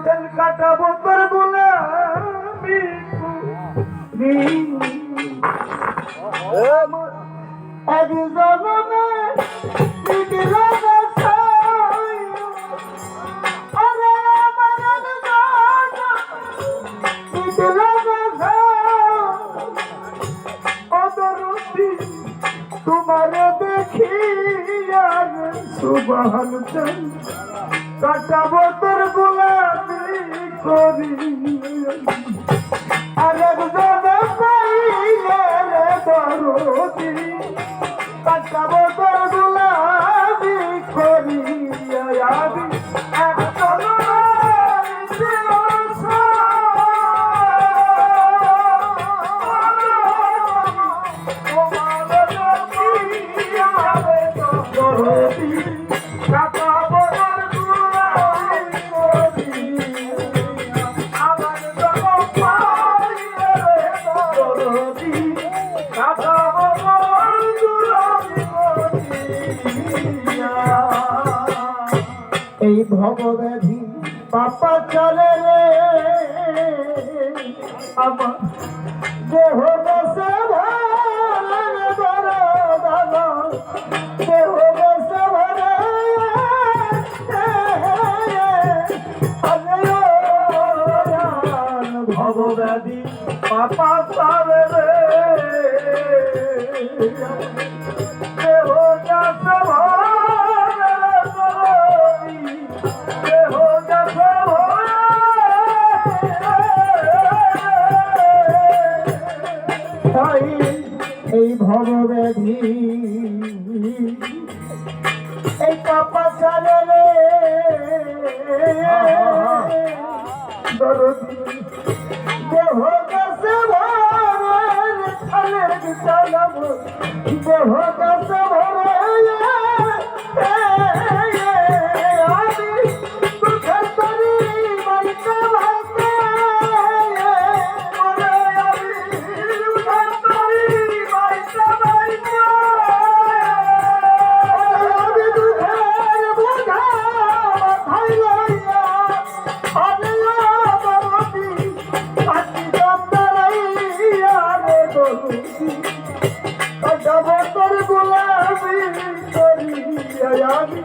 তেল কাটাবো তোর গোলামি এক জনমে মিটিল না ছাই আরে আমার মিটিল না ছাই অদরতি তোমার দেখি আর সুবহান কাটাবো তোর গোলামি করি আরেক জনে পাইলে রে দরদি কাটাবো তোর গোলামি করি আমি একজন এই ভবব্যাধি পাপা চলে রে আমার দেহ বসে ভরে বড় দাদা দেহ বসে ভরে ভবব্যাধি পাপা চলে রে দেহ বসে এই ভবব্যাধি এই পাপা চলে রে দরদি দেহ কাছে ভরে খালের চালাব দেহ কাছে ভরে আমি দুঃখের তরি বাড়িতে ভাইতে গোলামি করি আমি